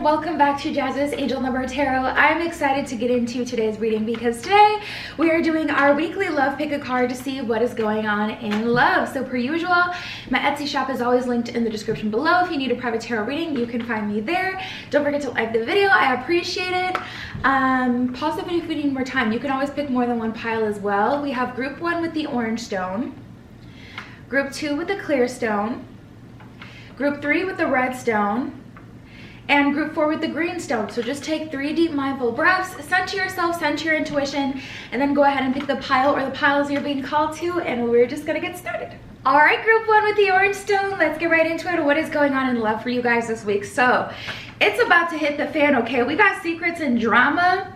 welcome back to Jazz's Angel Number Tarot. I'm excited to get into today's reading because today we are doing our weekly love pick a card to see what is going on in love. So per usual, my Etsy shop is always linked in the description below. If you need a private tarot reading, you can find me there. Don't forget to like the video, I appreciate it. Pause the video if you need more time. You can always pick more than one pile as well. We have group 1 with the orange stone, group 2 with the clear stone, group 3 with the red stone, and group 4 with the green stone. So just take 3 deep mindful breaths, center yourself, center your intuition, and then go ahead and pick the pile or the piles you're being called to, and we're just gonna get started. All right, group 1 with the orange stone, let's get right into it. What is going on in love for you guys this week? So it's about to hit the fan, okay? We got secrets and drama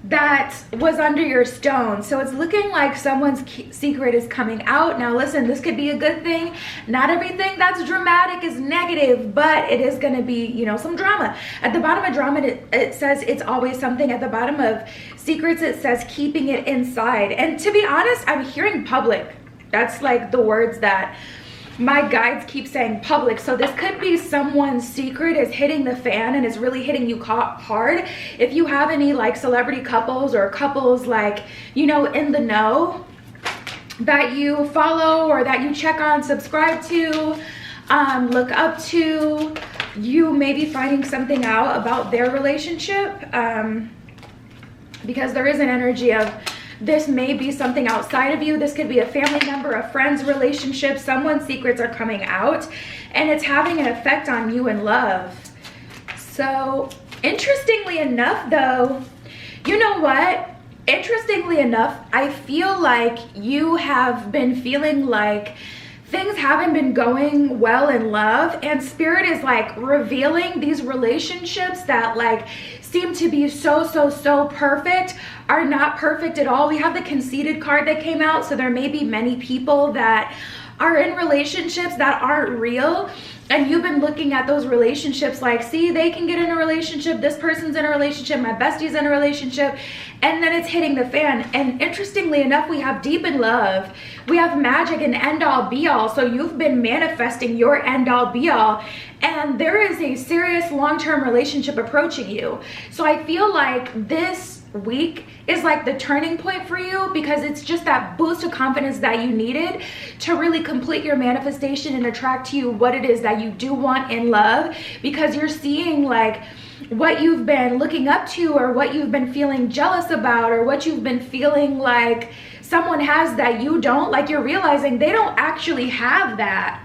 that was under your stone. So it's looking like someone's secret is coming out. Now listen, this could be a good thing. Not everything that's dramatic is negative, but it is going to be, you know, some drama. At the bottom of drama, it says it's always something. At the bottom of secrets, it says keeping it inside. And to be honest, I'm hearing public. That's like the words that my guides keep saying, public. So this could be someone's secret is hitting the fan and is really hitting you hard. If you have any like celebrity couples or couples like, you know, in the know that you follow or that you check on, subscribe to, look up to, you may be finding something out about their relationship, because there is an energy of this may be something outside of you. This could be a family member, a friend's relationship. Someone's secrets are coming out and it's having an effect on you in love. So interestingly enough though, you know what? Interestingly enough, I feel like you have been feeling like things haven't been going well in love, and spirit is like revealing these relationships that like seem to be so perfect are not perfect at all. We have the conceited card that came out, so there may be many people that are in relationships that aren't real, and you've been looking at those relationships like, see, they can get in a relationship, this person's in a relationship, my bestie's in a relationship, and then it's hitting the fan. And interestingly enough, we have deep in love, we have magic and end all be all. So you've been manifesting your end all be all, and there is a serious long-term relationship approaching you. So I feel like this week is like the turning point for you, because it's just that boost of confidence that you needed to really complete your manifestation and attract to you what it is that you do want in love, because you're seeing like what you've been looking up to, or what you've been feeling jealous about, or what you've been feeling like someone has that you don't, like you're realizing they don't actually have that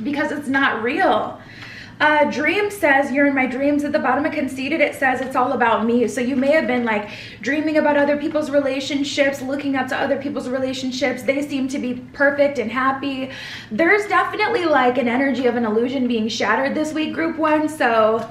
because it's not real. Dream says you're in my dreams. At the bottom of conceited, it says it's all about me. So you may have been like dreaming about other people's relationships, looking up to other people's relationships. They seem to be perfect and happy. There's definitely like an energy of an illusion being shattered this week, group 1. So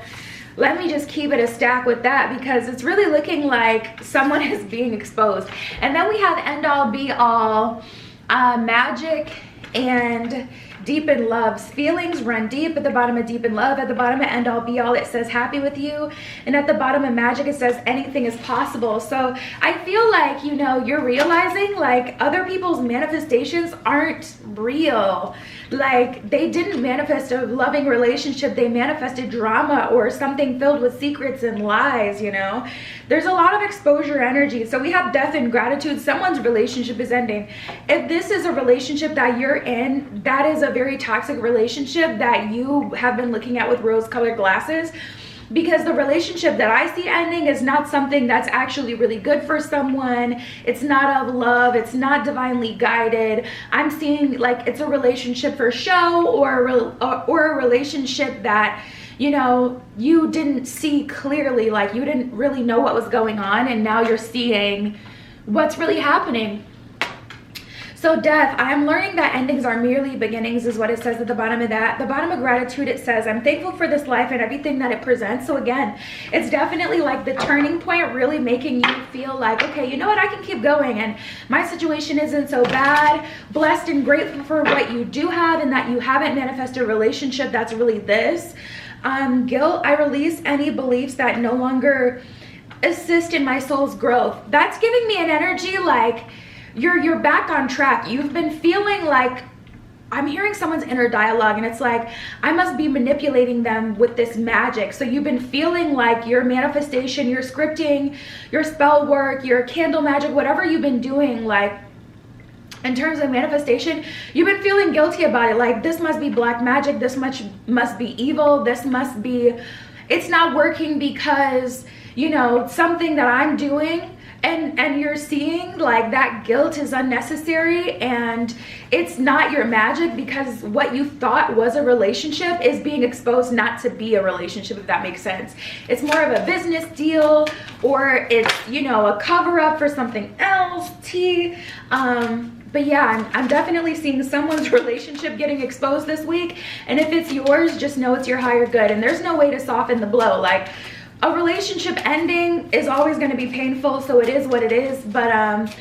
let me just keep it a stack with that, because it's really looking like someone is being exposed. And then we have end all be all, magic and deep in love. Feelings run deep. At the bottom of deep in love, at the bottom of end all be all, it says happy with you, and at the bottom of magic, it says anything is possible. So I feel like, you know, you're realizing like other people's manifestations aren't real. Like they didn't manifest a loving relationship, they manifested drama or something filled with secrets and lies. You know, there's a lot of exposure energy. So we have death and gratitude. Someone's relationship is ending. If this is a relationship that you're in, that is a very toxic relationship that you have been looking at with rose-colored glasses, because the relationship that I see ending is not something that's actually really good for someone. It's not of love, it's not divinely guided. I'm seeing like it's a relationship for show, or a relationship that, you know, you didn't see clearly, like you didn't really know what was going on, and now you're seeing what's really happening. So death, I am learning that endings are merely beginnings, is what it says at the bottom of that. The bottom of gratitude, it says, I'm thankful for this life and everything that it presents. So again, it's definitely like the turning point, really making you feel like, okay, you know what, I can keep going, and my situation isn't so bad. Blessed and grateful for what you do have, and that you haven't manifested a relationship that's really this. Guilt, I release any beliefs that no longer assist in my soul's growth. That's giving me an energy like you're back on track. You've been feeling like I'm hearing someone's inner dialogue, and it's like, I must be manipulating them with this magic. So you've been feeling like your manifestation, your scripting, your spell work, your candle magic, whatever you've been doing, like in terms of manifestation, you've been feeling guilty about it. Like, this must be black magic, this must be evil, this must be, it's not working because, you know, something that I'm doing. And you're seeing like that guilt is unnecessary, and it's not your magic, because what you thought was a relationship is being exposed not to be a relationship, if that makes sense. It's more of a business deal, or it's, you know, a cover up for something else, but yeah, I'm definitely seeing someone's relationship getting exposed this week. And if it's yours, just know it's your higher good, and there's no way to soften the blow. Like, a relationship ending is always going to be painful, so it is what it is, but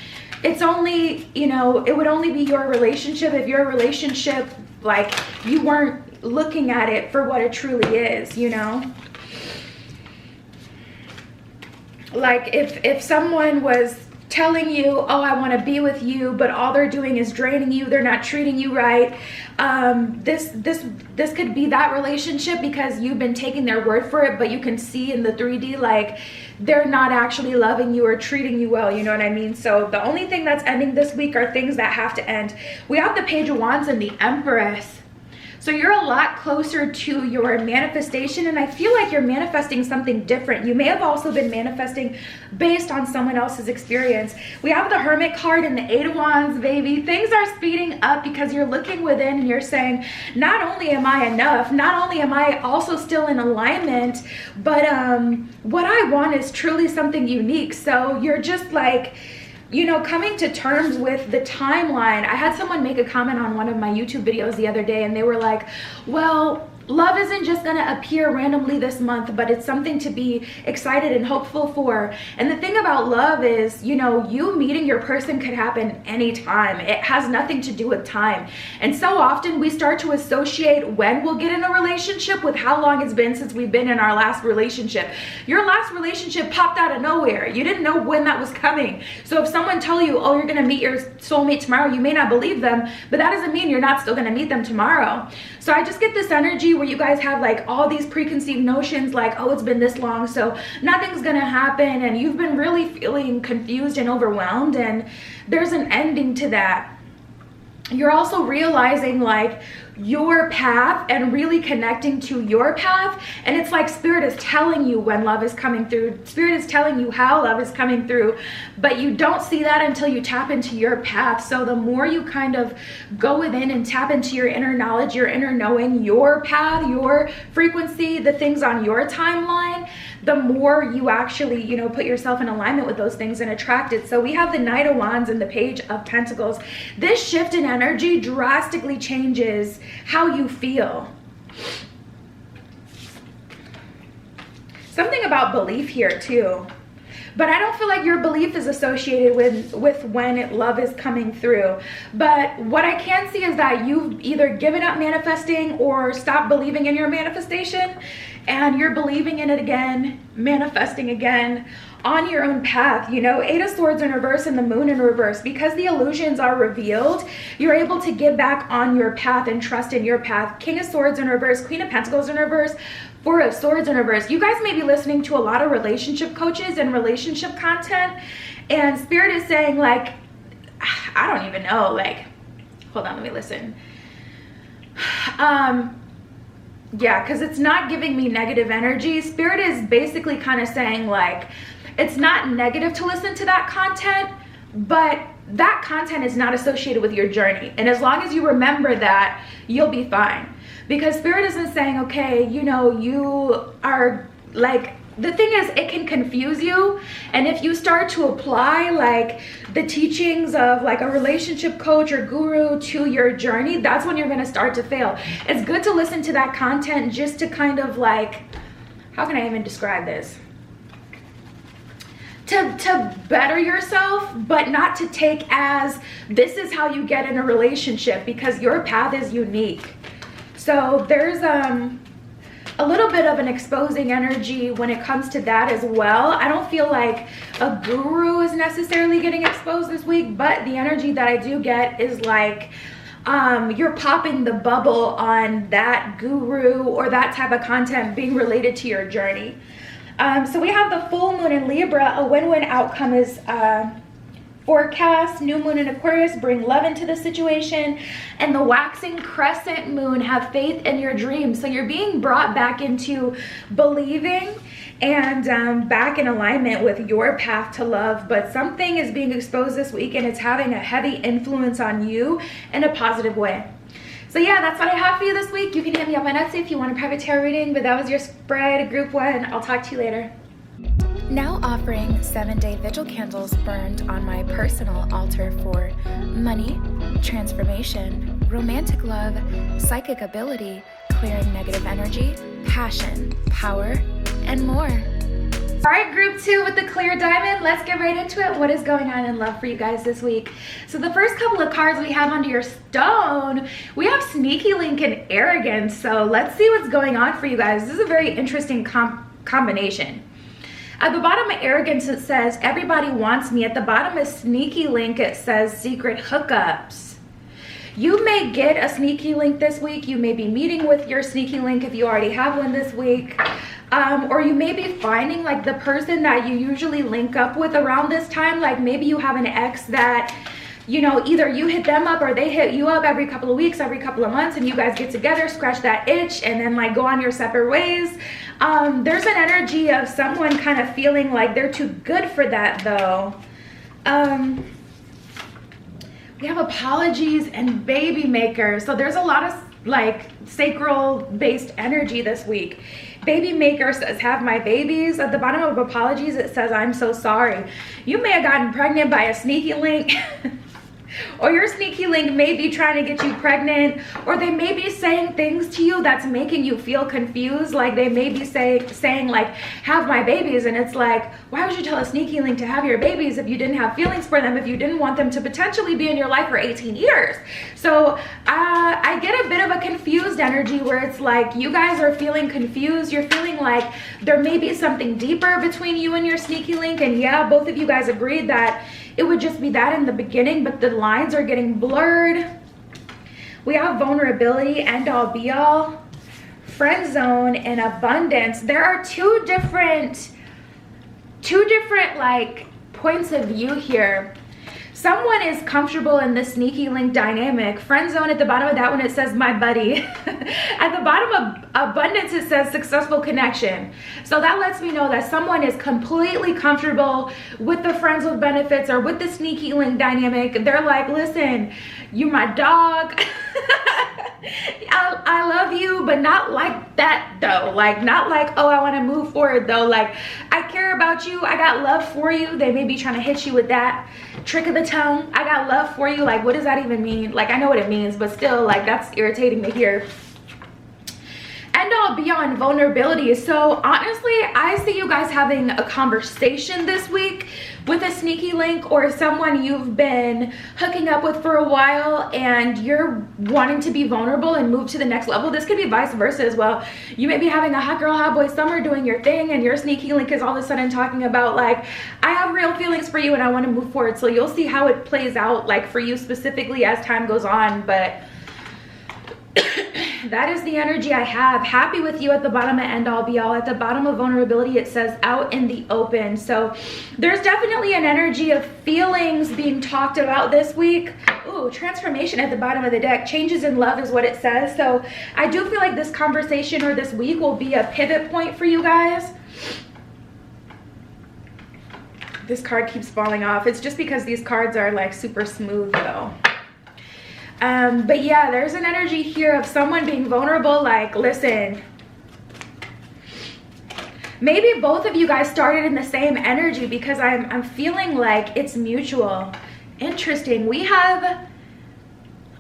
it's only, you know, it would only be your relationship if your relationship, like, you weren't looking at it for what it truly is, you know? Like, if someone was telling you, oh, I want to be with you, but all they're doing is draining you, they're not treating you right, this could be that relationship, because you've been taking their word for it, but you can see in the 3D, like, they're not actually loving you or treating you well, you know what I mean? So the only thing that's ending this week are things that have to end. We have the Page of Wands and the Empress. So you're a lot closer to your manifestation, and I feel like you're manifesting something different. You may have also been manifesting based on someone else's experience. We have the Hermit card and the 8 of Wands, baby. Things are speeding up because you're looking within and you're saying, not only am I enough, not only am I also still in alignment, but what I want is truly something unique. So you're just like, you know, coming to terms with the timeline. I had someone make a comment on one of my YouTube videos the other day, and they were like, well, love isn't just going to appear randomly this month, but it's something to be excited and hopeful for. And the thing about love is, you know, you meeting your person could happen anytime. It has nothing to do with time. And so often we start to associate when we'll get in a relationship with how long it's been since we've been in our last relationship. Your last relationship popped out of nowhere. You didn't know when that was coming. So if someone tell you, oh, you're going to meet your soulmate tomorrow, you may not believe them, but that doesn't mean you're not still going to meet them tomorrow. So I just get this energy where you guys have like all these preconceived notions, like, oh, it's been this long, so nothing's gonna happen, and you've been really feeling confused and overwhelmed, and there's an ending to that. You're also realizing like your path and really connecting to your path, and it's like Spirit is telling you when love is coming through. Spirit is telling you how love is coming through, but you don't see that until you tap into your path. So the more you kind of go within and tap into your inner knowledge, your inner knowing, your path, your frequency, the things on your timeline, the more you actually, you know, put yourself in alignment with those things and attract it. So we have the Knight of Wands and the Page of Pentacles. This shift in energy drastically changes how you feel. Something about belief here too, but I don't feel like your belief is associated with when love is coming through. But what I can see is that you've either given up manifesting or stopped believing in your manifestation, and you're believing in it again, manifesting again on your own path. You know, 8 of Swords in reverse and the Moon in reverse. Because the illusions are revealed, you're able to get back on your path and trust in your path. King of Swords in reverse, Queen of Pentacles in reverse, 4 of Swords in reverse. You guys may be listening to a lot of relationship coaches and relationship content, and Spirit is saying like, I don't even know, like, hold on, let me listen. Yeah, because it's not giving me negative energy. Spirit is basically kind of saying like, it's not negative to listen to that content, but that content is not associated with your journey. And as long as you remember that, you'll be fine. Because Spirit isn't saying, okay, you know, you are like, the thing is, it can confuse you. And if you start to apply like the teachings of like a relationship coach or guru to your journey, that's when you're going to start to fail. It's good to listen to that content just to kind of like, how can I even describe this? To better yourself, but not to take as this is how you get in a relationship, because your path is unique. So there's a little bit of an exposing energy when it comes to that as well. I don't feel like a guru is necessarily getting exposed this week, but the energy that I do get is like, you're popping the bubble on that guru or that type of content being related to your journey. So we have the full moon in Libra. A win-win outcome is forecast. New moon in Aquarius, bring love into the situation. And the waxing crescent moon, have faith in your dreams. So you're being brought back into believing and back in alignment with your path to love. But something is being exposed this week, and it's having a heavy influence on you in a positive way. So yeah, that's what I have for you this week. You can hit me up on Etsy if you want a private tarot reading, but that was your spread, group 1. I'll talk to you later. Now offering 7-day vigil candles burned on my personal altar for money, transformation, romantic love, psychic ability, clearing negative energy, passion, power, and more. All right, group 2 with the clear diamond. Let's get right into it. What is going on in love for you guys this week? So the first couple of cards we have under your stone, we have Sneaky Link and Arrogance. So let's see what's going on for you guys. This is a very interesting combination. At the bottom of Arrogance, it says, everybody wants me. At the bottom of Sneaky Link, it says, secret hookups. You may get a Sneaky Link this week. You may be meeting with your Sneaky Link if you already have one this week. Or you may be finding like the person that you usually link up with around this time. Like maybe you have an ex that, you know, either you hit them up or they hit you up every couple of weeks, every couple of months, and you guys get together, scratch that itch, and then like go on your separate ways. There's an energy of someone kind of feeling like they're too good for that though. We have apologies and baby maker. So there's a lot of like sacral based energy this week. Baby maker says, have my babies. At the bottom of apologies, it says, I'm so sorry. You may have gotten pregnant by a Sneaky Link. Or your Sneaky Link may be trying to get you pregnant, or they may be saying things to you that's making you feel confused. Like they may be saying like, have my babies, and it's like, why would you tell a Sneaky Link to have your babies if you didn't have feelings for them, if you didn't want them to potentially be in your life for 18 years? So I get a bit of a confused energy where it's like you guys are feeling confused. You're feeling like there may be something deeper between you and your Sneaky Link, and yeah, both of you guys agreed that it would just be that in the beginning, but the lines are getting blurred. We have vulnerability, end all be all, friend zone, and abundance. There are two different like points of view here. Someone is comfortable in the Sneaky Link dynamic. Friend zone, at the bottom of that one, it says my buddy. At the bottom of abundance, it says successful connection. So that lets me know that someone is completely comfortable with the friends with benefits or with the Sneaky Link dynamic. They're like, listen, you're my dog. I love you, but not like that though. Like not like, oh, I want to move forward though. Like I care about you. I got love for you. They may be trying to hit you with that trick of the tongue. I got love for you. Like what does that even mean? Like I know what it means, but still like that's irritating to hear. End all beyond vulnerability. So honestly, I see you guys having a conversation this week with a Sneaky Link or someone you've been hooking up with for a while, and you're wanting to be vulnerable and move to the next level. This could be vice versa as well. You may be having a hot girl, hot boy summer doing your thing, and your Sneaky Link is all of a sudden talking about like, I have real feelings for you and I want to move forward. So you'll see how it plays out like for you specifically as time goes on, but that is the energy I have. Happy with you at the bottom of end all be all. At the bottom of vulnerability, it says out in the open. So there's definitely an energy of feelings being talked about this week. Ooh, transformation at the bottom of the deck. Changes in love is what it says. So I do feel like this conversation or this week will be a pivot point for you guys. This card keeps falling off. It's just because these cards are like super smooth though. But yeah, there's an energy here of someone being vulnerable, like, listen, maybe both of you guys started in the same energy because I'm feeling like it's mutual. Interesting. We have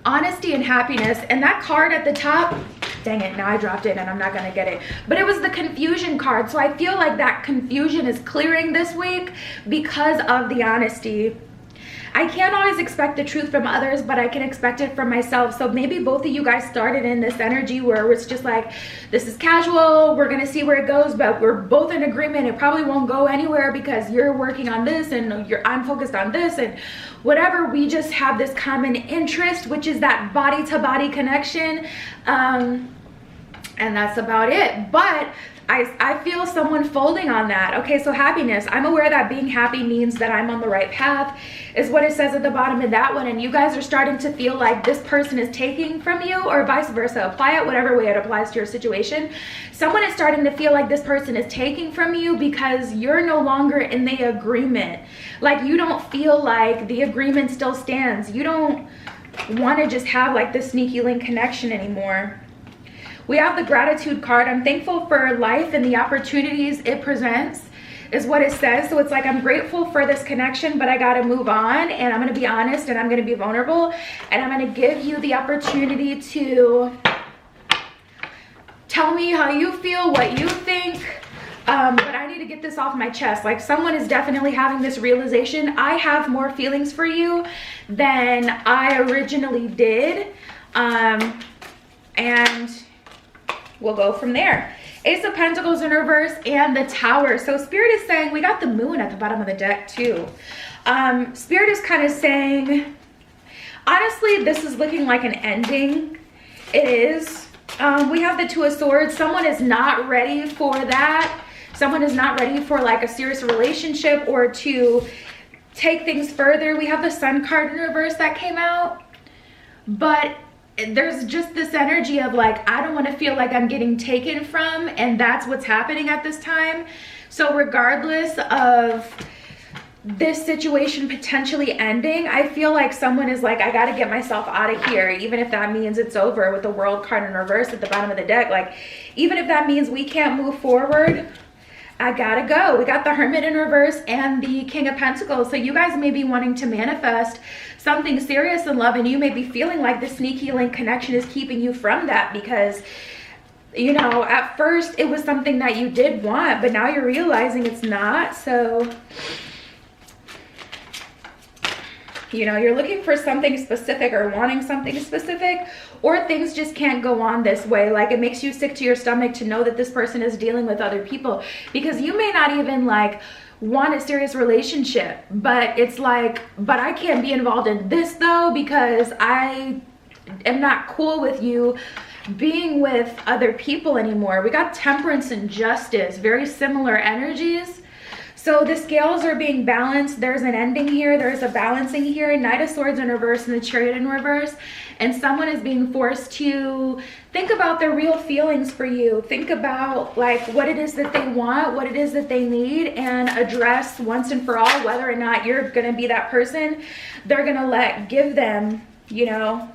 honesty and happiness, and that card at the top, dang it, now I dropped it and I'm not gonna get it, but it was the confusion card. So I feel like that confusion is clearing this week because of the honesty. I can't always expect the truth from others, but I can expect it from myself. So maybe both of you guys started in this energy where it's just like, this is casual, we're gonna see where it goes, but we're both in agreement it probably won't go anywhere because you're working on this and I'm focused on this and whatever. We just have this common interest, which is that body to body connection, and that's about it. But I feel someone folding on that. Okay, so happiness. I'm aware that being happy means that I'm on the right path, is what it says at the bottom of that one. And you guys are starting to feel like this person is taking from you, or vice versa. Apply it whatever way it applies to your situation. Someone is starting to feel like this person is taking from you because you're no longer in the agreement. Like, you don't feel like the agreement still stands. You don't want to just have like this sneaky link connection anymore. We have the gratitude card. I'm thankful for life and the opportunities it presents, is what it says. So it's like, I'm grateful for this connection, but I got to move on, and I'm going to be honest, and I'm going to be vulnerable, and I'm going to give you the opportunity to tell me how you feel, what you think. But I need to get this off my chest. Like, someone is definitely having this realization. I have more feelings for you than I originally did. And we'll go from there. Ace of Pentacles in reverse and the Tower. So Spirit is saying, we got the Moon at the bottom of the deck too. Spirit is kind of saying, honestly, this is looking like an ending. It is. We have the Two of Swords. Someone is not ready for that. Someone is not ready for like a serious relationship or to take things further. We have the Sun card in reverse that came out. But there's just this energy of like, I don't want to feel like I'm getting taken from, and that's what's happening at this time. So regardless of this situation potentially ending, I feel like someone is like, I got to get myself out of here, even if that means it's over, with the World card in reverse at the bottom of the deck. Like, even if that means we can't move forward, I gotta go. We got the Hermit in reverse and the King of Pentacles. So you guys may be wanting to manifest something serious in love, and you may be feeling like the sneaky link connection is keeping you from that because, you know, at first it was something that you did want, but now you're realizing it's not. So, you know, you're looking for something specific or wanting something specific, or things just can't go on this way. Like, it makes you sick to your stomach to know that this person is dealing with other people, because you may not even like want a serious relationship, but it's like, but I can't be involved in this though because I am not cool with you being with other people anymore. We got Temperance and Justice, very similar energies. So the scales are being balanced. There's an ending here. There's a balancing here. Knight of Swords in reverse and the Chariot in reverse. And someone is being forced to think about their real feelings for you. Think about like what it is that they want, what it is that they need, and address once and for all whether or not you're going to be that person they're going to give them, you know,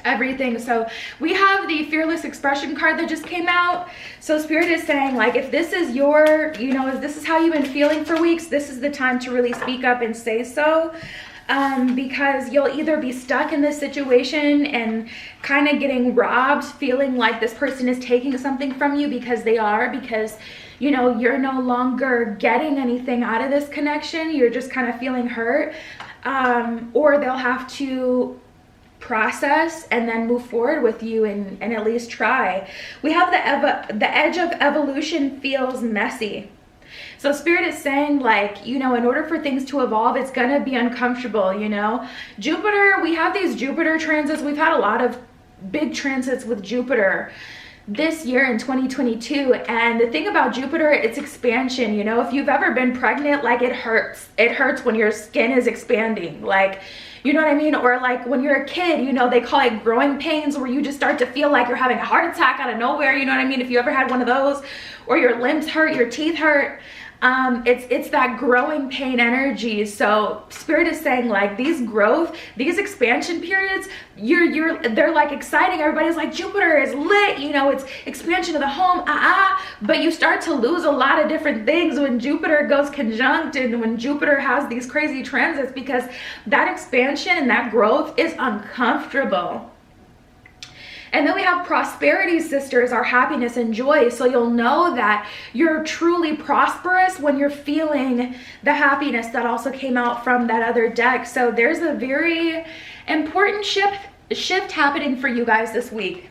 everything. So we have the Fearless Expression card that just came out. So Spirit is saying, like, if this is your, you know, if this is how you've been feeling for weeks, this is the time to really speak up and say so. Because you'll either be stuck in this situation and kind of getting robbed, feeling like this person is taking something from you, because they are, because, you know, you're no longer getting anything out of this connection. You're just kind of feeling hurt. Or they'll have to process and then move forward with you and at least try. We have the edge of evolution feels messy. So Spirit is saying, like, you know, in order for things to evolve, it's gonna be uncomfortable, you know. Jupiter, we have these Jupiter transits. We've had a lot of big transits with Jupiter this year in 2022, and the thing about Jupiter, it's expansion. You know, if you've ever been pregnant, like, it hurts when your skin is expanding, like, you know what I mean? Or like when you're a kid, you know, they call it growing pains, where you just start to feel like you're having a heart attack out of nowhere, you know what I mean? If you ever had one of those, or your limbs hurt, your teeth hurt, it's that growing pain energy. So Spirit is saying, like, these expansion periods, they're like exciting. Everybody's like, Jupiter is lit, you know, it's expansion of the home, but you start to lose a lot of different things when Jupiter goes conjunct and when Jupiter has these crazy transits, because that expansion and that growth is uncomfortable. And then we have prosperity sisters, our happiness and joy. So you'll know that you're truly prosperous when you're feeling the happiness that also came out from that other deck. So there's a very important shift happening for you guys this week.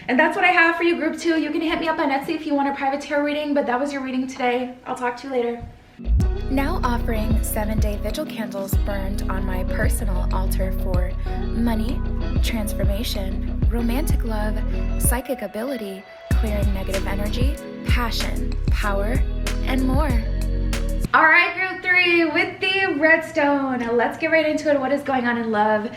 And that's what I have for you, group 2. You can hit me up on Etsy if you want a private tarot reading, but that was your reading today. I'll talk to you later. Now offering 7-day vigil candles burned on my personal altar for money, transformation, romantic love, psychic ability, clearing negative energy, passion, power, and more. All right, group 3, with the redstone. Now let's get right into it. What is going on in love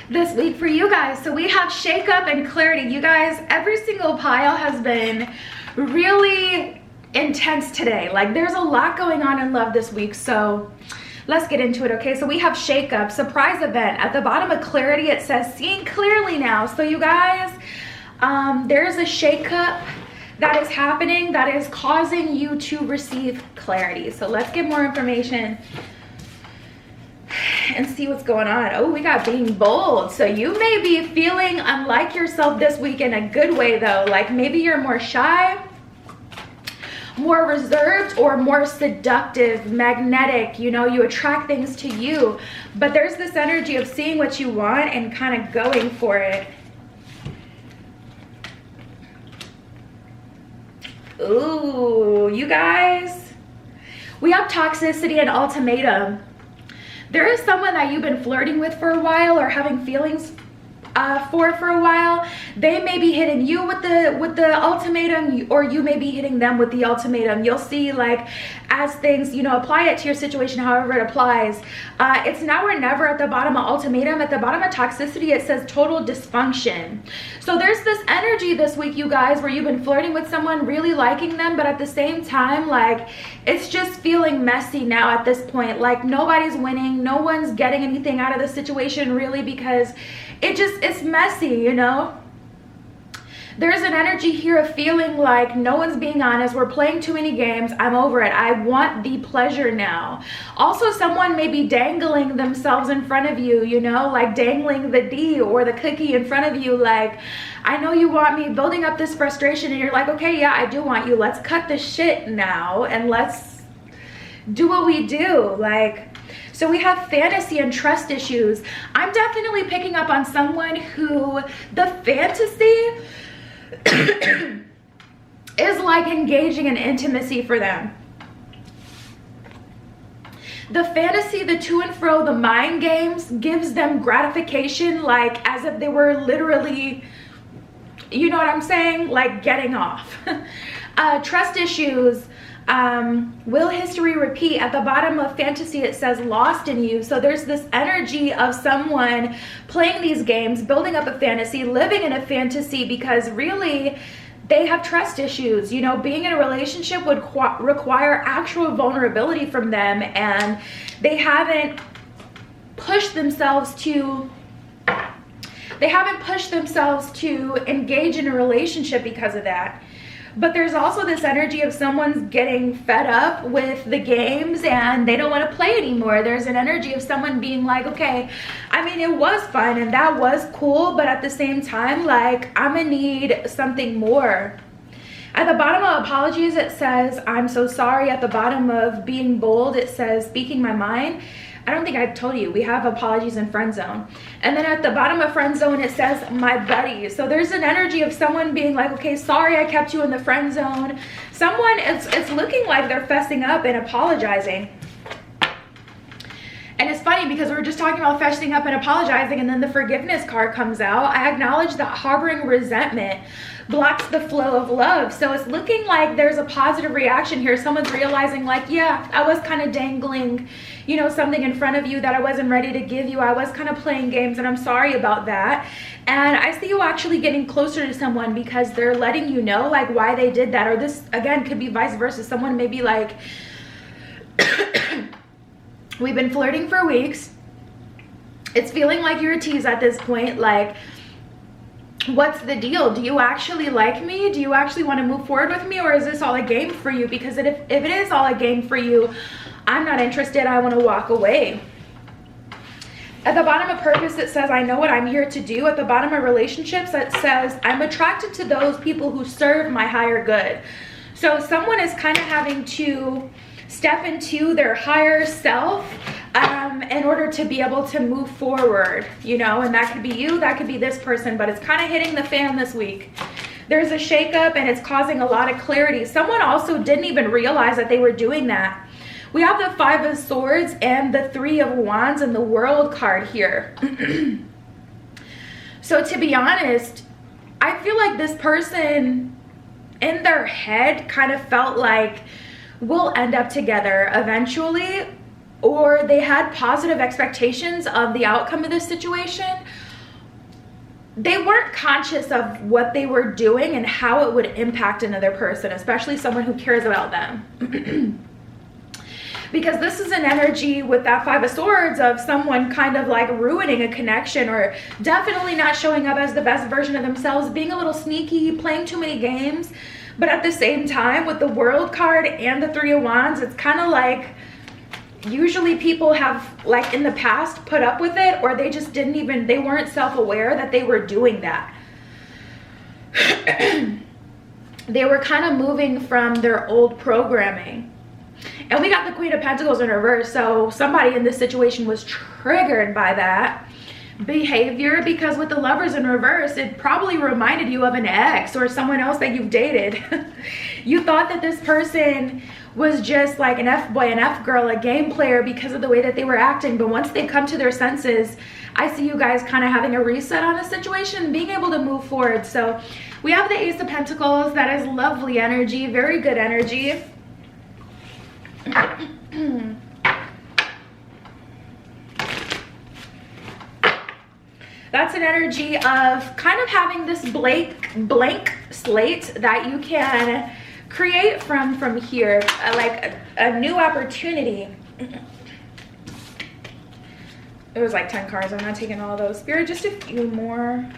this week for you guys? So we have shakeup and clarity. You guys, every single pile has been really intense today. Like there's a lot going on in love this week. So let's get into it. Okay, so we have shakeup, surprise event. At the bottom of clarity, it says seeing clearly now. So you guys, there's a shakeup that is happening that is causing you to receive clarity. So let's get more information and see what's going on. Oh, we got being bold. So you may be feeling unlike yourself this week in a good way though. Like maybe you're more shy, more reserved, or more seductive, magnetic. You know, you attract things to you. But there's this energy of seeing what you want and kind of going for it. Ooh, you guys, we have toxicity and ultimatum. There is someone that you've been flirting with for a while or having feelings for a while. They may be hitting you with the ultimatum, or you may be hitting them with the ultimatum. You'll see, like, as things, you know, apply it to your situation however it applies. It's now or never at the bottom of ultimatum. At the bottom of toxicity, it says total dysfunction. So there's this energy this week, you guys, where you've been flirting with someone, really liking them, but at the same time, like, it's just feeling messy now at this point. Like nobody's winning, no one's getting anything out of the situation really, because it's messy, you know. There's an energy here of feeling like no one's being honest. We're playing too many games. I'm over it. I want the pleasure now. Also, someone may be dangling themselves in front of you, you know, like dangling the D or the cookie in front of you. Like, I know you want me, building up this frustration, and you're like, okay, yeah, I do want you. Let's cut the shit now and let's do what we do. Like, so we have fantasy and trust issues. I'm definitely picking up on someone who the fantasy is like engaging in intimacy for them. The fantasy, the to and fro, the mind games gives them gratification, like as if they were literally, you know what I'm saying? Like getting off. Trust issues. Will history repeat? At the bottom of fantasy, it says lost in you. So there's this energy of someone playing these games, building up a fantasy, living in a fantasy, because really they have trust issues. You know, being in a relationship would require actual vulnerability from them, and they haven't pushed themselves to engage in a relationship because of that. But there's also this energy of someone's getting fed up with the games and they don't want to play anymore. There's an energy of someone being like, okay, I mean, it was fun and that was cool, but at the same time, like, I'm gonna need something more. At the bottom of apologies, it says, I'm so sorry. At the bottom of being bold, it says, speaking my mind. I don't think I told you, we have apologies and friend zone. And then at the bottom of friend zone, it says my buddy. So there's an energy of someone being like, okay, sorry I kept you in the friend zone. Someone, it's looking like they're fessing up and apologizing. And it's funny because we were just talking about fessing up and apologizing, and then the forgiveness card comes out. I acknowledge that harboring resentment blocks the flow of love. So it's looking like there's a positive reaction here. Someone's realizing like, yeah, I was kind of dangling, you know, something in front of you that I wasn't ready to give you. I was kind of playing games, and I'm sorry about that. And I see you actually getting closer to someone because they're letting you know like why they did that. Or this again could be vice versa. Someone may be like, we've been flirting for weeks. It's feeling like you're a tease at this point. Like, what's the deal? Do you actually like me? Do you actually want to move forward with me? Or is this all a game for you? Because if it is all a game for you, I'm not interested. I want to walk away. At the bottom of purpose, it says, I know what I'm here to do. At the bottom of relationships, it says, I'm attracted to those people who serve my higher good. So someone is kind of having to step into their higher self in order to be able to move forward, you know, and that could be you, that could be this person, but it's kind of hitting the fan this week. There's a shakeup and it's causing a lot of clarity. Someone also didn't even realize that they were doing that. We have the 5 of Swords and the 3 of Wands and the World card here. So to be honest, I feel like this person in their head kind of felt like we'll end up together eventually, or they had positive expectations of the outcome of this situation. They weren't conscious of what they were doing and how it would impact another person, especially someone who cares about them. Because this is an energy with that 5 of Swords of someone kind of like ruining a connection, or definitely not showing up as the best version of themselves, being a little sneaky, playing too many games. But at the same time, with the World card and the 3 of Wands, it's kind of like usually people have, like in the past, put up with it, or they just didn't even, they weren't self-aware that they were doing that. They were kind of moving from their old programming. And we got the Queen of Pentacles in reverse, so somebody in this situation was triggered by that behavior, because with the Lovers in reverse, it probably reminded you of an ex or someone else that you've dated. You thought that this person was just like an F-boy, an F-girl, a game player because of the way that they were acting, but once they come to their senses, I see you guys kind of having a reset on the situation, being able to move forward. So we have the Ace of Pentacles. That is lovely energy, very good energy. That's an energy of kind of having this blank slate that you can create from here, like a new opportunity. It was like 10 cards. I'm not taking all those. Spirit, just a few more.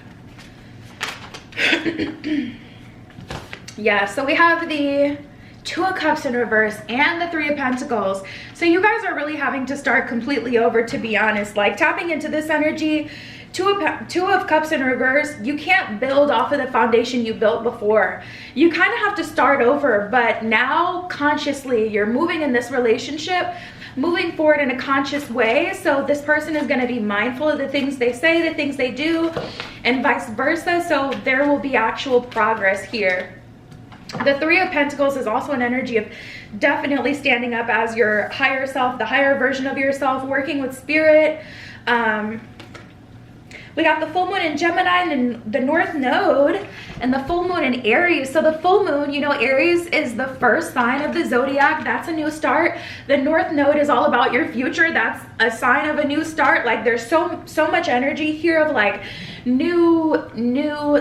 Yeah, so we have the 2 of Cups in reverse and the 3 of Pentacles. So you guys are really having to start completely over, to be honest. Like tapping into this energy, 2 of Cups in reverse, you can't build off of the foundation you built before. You kind of have to start over, but now consciously you're moving in this relationship, moving forward in a conscious way. So this person is going to be mindful of the things they say, the things they do, and vice versa. So there will be actual progress here. The 3 of Pentacles is also an energy of definitely standing up as your higher self, the higher version of yourself, working with spirit. We got the full moon in Gemini and the North Node and the full moon in Aries. So the full moon, you know, Aries is the first sign of the zodiac. That's a new start. The North Node is all about your future. That's a sign of a new start. Like there's so much energy here of like new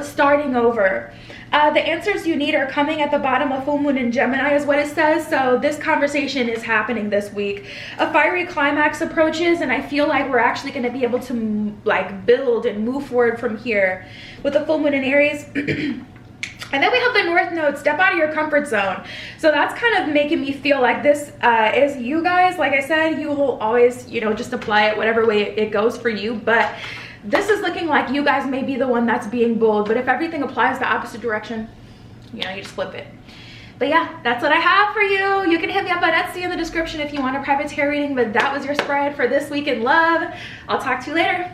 starting over. The answers you need are coming at the bottom of full moon in Gemini is what it says. So this conversation is happening this week. A fiery climax approaches, and I feel like we're actually going to be able to like build and move forward from here with the full moon in Aries. And then we have the North Node, step out of your comfort zone. So that's kind of making me feel like this is you guys. Like I said, you will always, you know, just apply it whatever way it goes for you. But this is looking like you guys may be the one that's being bold. But if everything applies the opposite direction, you know, you just flip it. But yeah, that's what I have for you. You can hit me up on Etsy in the description if you want a private tarot reading. But that was your spread for this week in love. I'll talk to you later.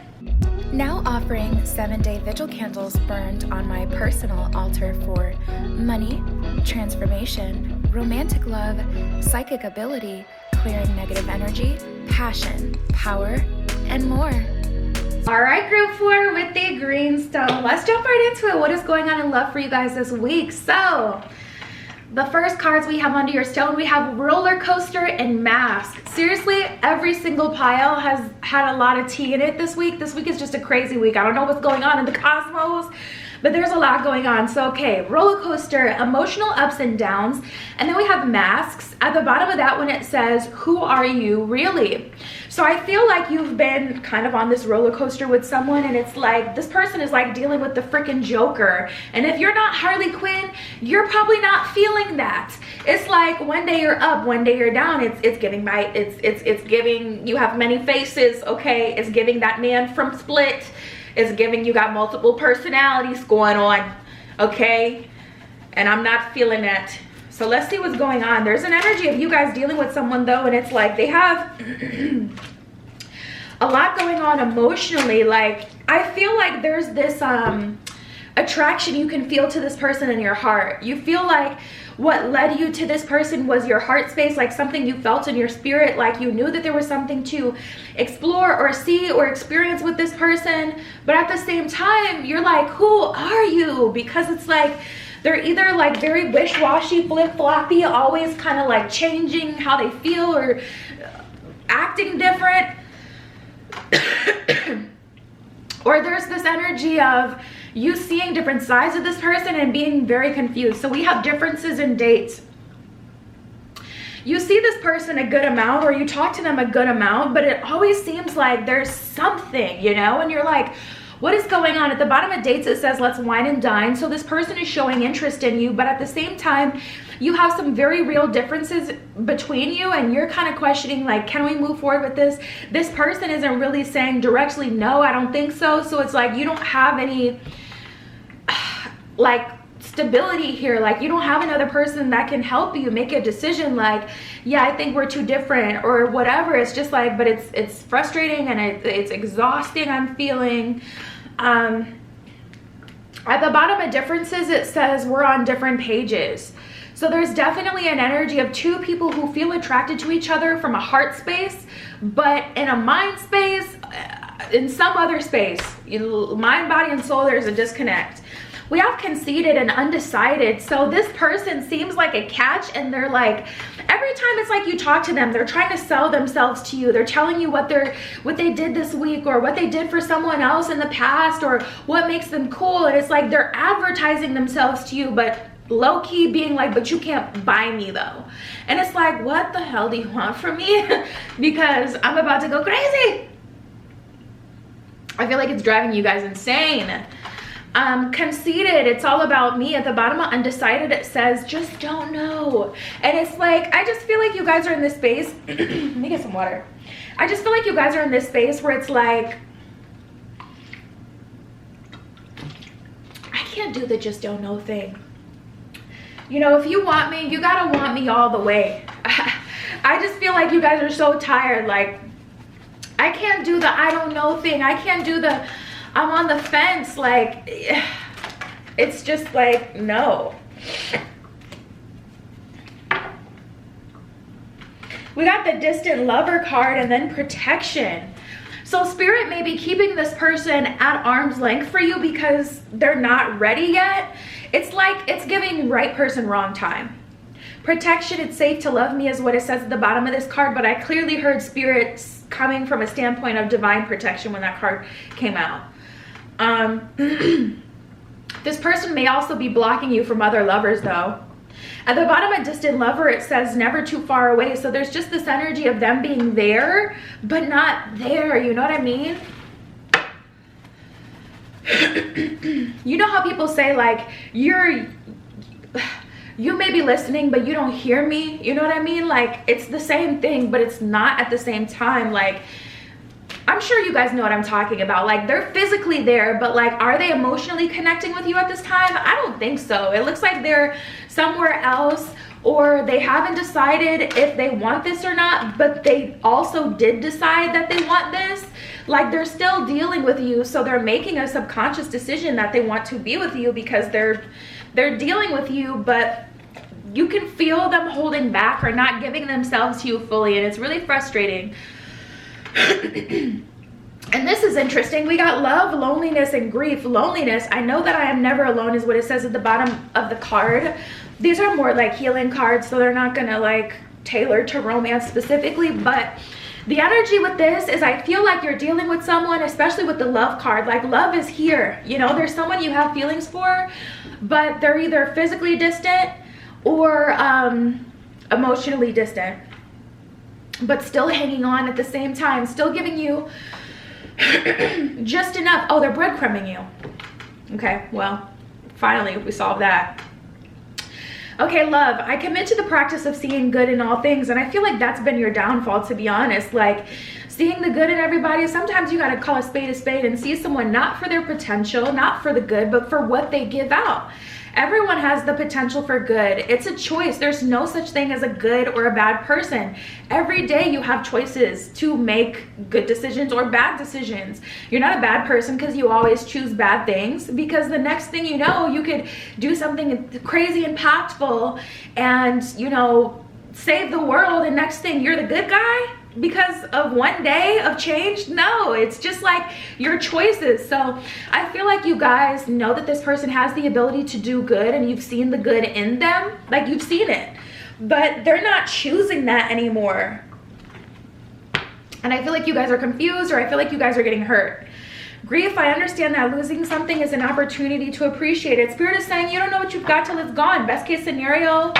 Now offering 7-day vigil candles burned on my personal altar for money, transformation, romantic love, psychic ability, clearing negative energy, passion, power, and more. All right, group 4 with the greenstone. Let's jump right into it. What is going on in love for you guys this week? So the first cards we have under your stone, we have roller coaster and mask. Seriously, every single pile has had a lot of tea in it this week. This week is just a crazy week. I don't know what's going on in the cosmos, but there's a lot going on. So, okay, roller coaster, emotional ups and downs. And then we have masks. At the bottom of that one, it says, who are you really? So I feel like you've been kind of on this roller coaster with someone, and it's like, this person is like dealing with the freaking Joker. And if you're not Harley Quinn, you're probably not feeling that. It's like one day you're up, one day you're down. It's giving it's giving you have many faces, okay? It's giving that man from Split. It's giving you got multiple personalities going on, okay? And I'm not feeling that. So let's see what's going on. There's an energy of you guys dealing with someone though, and it's like they have a lot going on emotionally. Like, I feel like there's this attraction you can feel to this person in your heart. You feel like what led you to this person was your heart space, like something you felt in your spirit, like you knew that there was something to explore or see or experience with this person. But at the same time, you're like, who are you? Because it's like they're either like very wish-washy, flip-floppy, always kind of like changing how they feel or acting different. Or there's this energy of you seeing different sides of this person and being very confused. So we have differences in dates. You see this person a good amount, or you talk to them a good amount, but it always seems like there's something, you know, and you're like, what is going on? At the bottom of dates, it says, let's wine and dine. So this person is showing interest in you, but at the same time, you have some very real differences between you, and you're kind of questioning, like, can we move forward with this? This person isn't really saying directly, no, I don't think so. So it's like you don't have any, like, stability here. Like, you don't have another person that can help you make a decision like, yeah, I think we're too different or whatever. It's just like, but it's frustrating and it's exhausting, I'm feeling. At the bottom of differences, it says we're on different pages. So there's definitely an energy of two people who feel attracted to each other from a heart space, but in a mind space, in some other space, mind, body, and soul, there's a disconnect. We have conceited and undecided. So this person seems like a catch, and they're like, every time it's like you talk to them, they're trying to sell themselves to you. They're telling you what they did this week, or what they did for someone else in the past, or what makes them cool. And it's like they're advertising themselves to you, but low-key being like, but you can't buy me though. And it's like, what the hell do you want from me? Because I'm about to go crazy. I feel like it's driving you guys insane. Conceited, it's all about me. At the bottom of undecided, it says just don't know. And it's like, I just feel like you guys are in this space. Let me get some water. I just feel like you guys are in this space where it's like, I can't do the just don't know thing. You know, if you want me, you gotta want me all the way. I just feel like you guys are so tired. Like, I can't do the I don't know thing. I can't do the I'm on the fence. Like, it's just like, no. We got the distant lover card and then protection. So spirit may be keeping this person at arm's length for you because they're not ready yet. It's like it's giving right person, wrong time. Protection, it's safe to love me is what it says at the bottom of this card, but I clearly heard spirits coming from a standpoint of divine protection when that card came out. This person may also be blocking you from other lovers though. At the bottom of distant lover, it says never too far away. So there's just this energy of them being there, but not there. You know what I mean? You know how people say like, you may be listening, but you don't hear me. You know what I mean? Like, it's the same thing, but it's not at the same time. Like, I'm sure you guys know what I'm talking about. Like, they're physically there, but like, are they emotionally connecting with you at this time? I don't think so. It looks like they're somewhere else, or they haven't decided if they want this or not, but they also did decide that they want this. Like, they're still dealing with you, so they're making a subconscious decision that they want to be with you because they're dealing with you, but you can feel them holding back or not giving themselves to you fully, and it's really frustrating. And this is interesting. We got love, loneliness, and grief. Loneliness, I know that I am never alone is what it says at the bottom of the card. These are more like healing cards, so they're not gonna like tailor to romance specifically, but The energy with this is I feel like you're dealing with someone, especially with the love card, like love is here. You know, there's someone you have feelings for, but they're either physically distant or emotionally distant, but still hanging on at the same time, still giving you just enough. Oh, they're breadcrumbing you. Okay, well, finally we solved that. Okay, love, I commit to the practice of seeing good in all things, and I feel like that's been your downfall, to be honest. Like, seeing the good in everybody, sometimes you gotta call a spade and see someone not for their potential, not for the good, but for what they give out. Everyone has the potential for good. It's a choice. There's no such thing as a good or a bad person. Every day you have choices to make good decisions or bad decisions. You're not a bad person because you always choose bad things, because the next thing you know, you could do something crazy impactful and, you know, save the world, and next thing you're the good guy because of one day of change. No, it's just like your choices. So I feel like you guys know that this person has the ability to do good, and you've seen the good in them, like you've seen it, but they're not choosing that anymore. And I feel like you guys are confused, or I feel like you guys are getting hurt. Grief, I understand that losing something is an opportunity to appreciate it. Spirit is saying you don't know what you've got till it's gone. Best case scenario,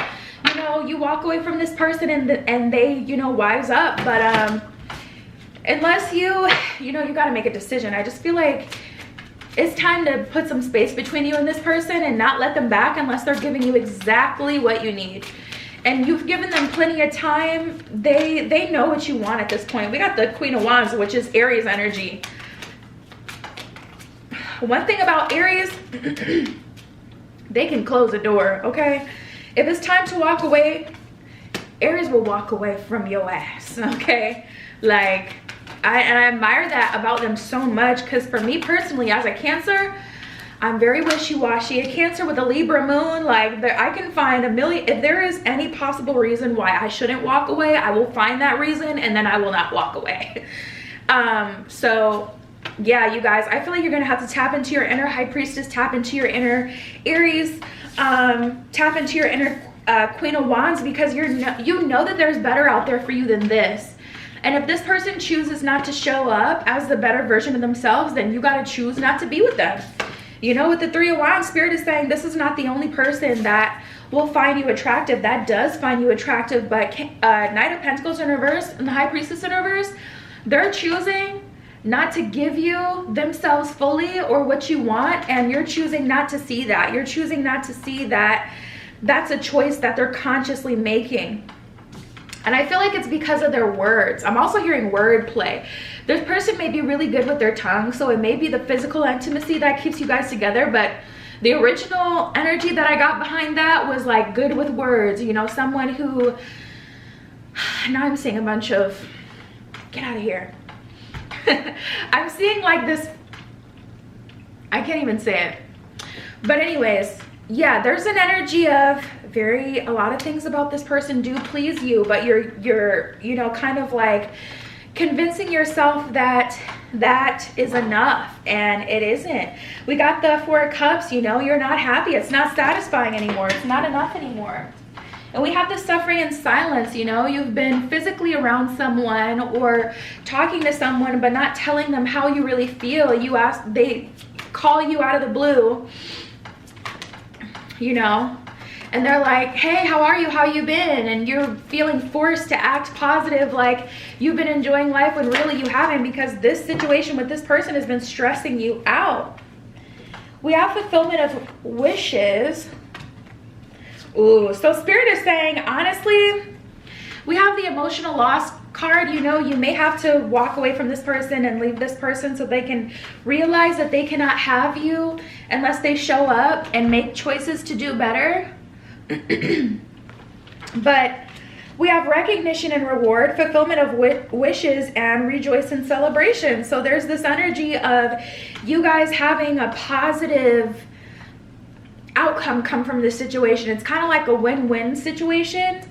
you know, you walk away from this person and they, you know, wise up. But unless you know, you got to make a decision. I just feel like it's time to put some space between you and this person and not let them back unless they're giving you exactly what you need. And you've given them plenty of time. They know what you want at this point. We got the Queen of Wands, which is Aries energy. One thing about Aries, they can close a door, okay? If it's time to walk away, Aries will walk away from your ass, okay? Like, I admire that about them so much, because for me personally, as a Cancer, I'm very wishy-washy. A Cancer with a Libra moon, like, I can find a million, if there is any possible reason why I shouldn't walk away, I will find that reason, and then I will not walk away. So yeah, you guys, I feel like you're gonna have to tap into your inner High Priestess, tap into your inner Aries, tap into your inner Queen of Wands, because you know that there's better out there for you than this. And if this person chooses not to show up as the better version of themselves, then you gotta choose not to be with them. You know, with the Three of Wands, Spirit is saying this is not the only person that will find you attractive. That does find you attractive, but Knight of Pentacles in reverse and the High Priestess in reverse, they're choosing not to give you themselves fully or what you want, and you're choosing not to see that. You're choosing not to see that that's a choice that they're consciously making. And I feel like it's because of their words. I'm also hearing word play. This person may be really good with their tongue, so it may be the physical intimacy that keeps you guys together, but the original energy that I got behind that was like good with words, you know, someone who, now I'm seeing a bunch of, get out of here. I'm seeing like this, I can't even say it, but anyways, yeah, there's an energy of a lot of things about this person do please you, but you're you know, kind of like convincing yourself that that is enough, and it isn't. We got the Four of Cups, you know, you're not happy, it's not satisfying anymore, it's not enough anymore. And we have the suffering in silence, you know, you've been physically around someone or talking to someone but not telling them how you really feel. They call you out of the blue, you know, and they're like, hey, how are you, how you been? And you're feeling forced to act positive like you've been enjoying life when really you haven't, because this situation with this person has been stressing you out. We have fulfillment of wishes. Ooh, so Spirit is saying, honestly, we have the emotional loss card. You know, you may have to walk away from this person and leave this person so they can realize that they cannot have you unless they show up and make choices to do better. But we have recognition and reward, fulfillment of wishes, and rejoice and celebration. So there's this energy of you guys having a positive outcome come from this situation. It's kind of like a win-win situation.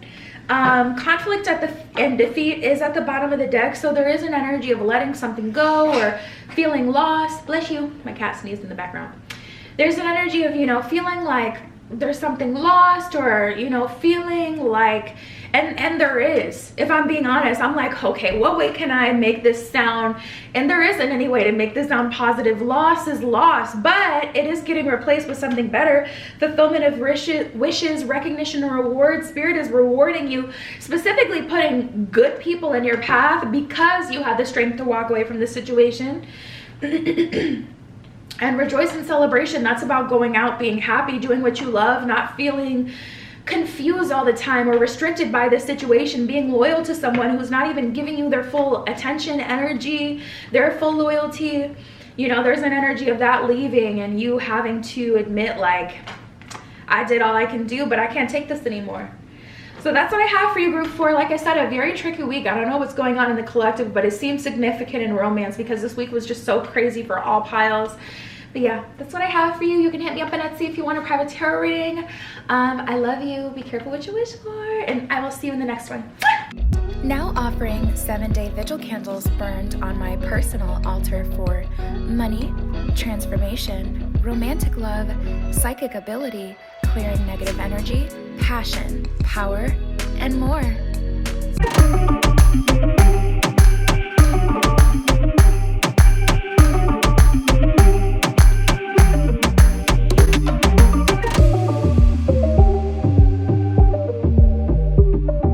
Conflict and defeat is at the bottom of the deck, so there is an energy of letting something go or feeling lost. Bless you, my cat sneezed in the background. There's an energy of, you know, feeling like there's something lost, or, you know, feeling like And there is, if I'm being honest, I'm like, okay, what way can I make this sound? And there isn't any way to make this sound positive. Loss is loss, but it is getting replaced with something better. Fulfillment of wishes, recognition, and reward. Spirit is rewarding you, specifically putting good people in your path because you had the strength to walk away from this situation. And rejoice in celebration. That's about going out, being happy, doing what you love, not feeling confused all the time or restricted by this situation, being loyal to someone who's not even giving you their full attention, energy, their full loyalty. You know, there's an energy of that leaving and you having to admit, like, I did all I can do, but I can't take this anymore. So that's what I have for you, group 4. Like I said, a very tricky week. I don't know what's going on in the collective, but it seems significant in romance because this week was just so crazy for all piles. But yeah, that's what I have for you. You can hit me up on Etsy if you want a private tarot reading. I love you. Be careful what you wish for. And I will see you in the next one. Now offering 7-day vigil candles burned on my personal altar for money, transformation, romantic love, psychic ability, clearing negative energy, passion, power, and more.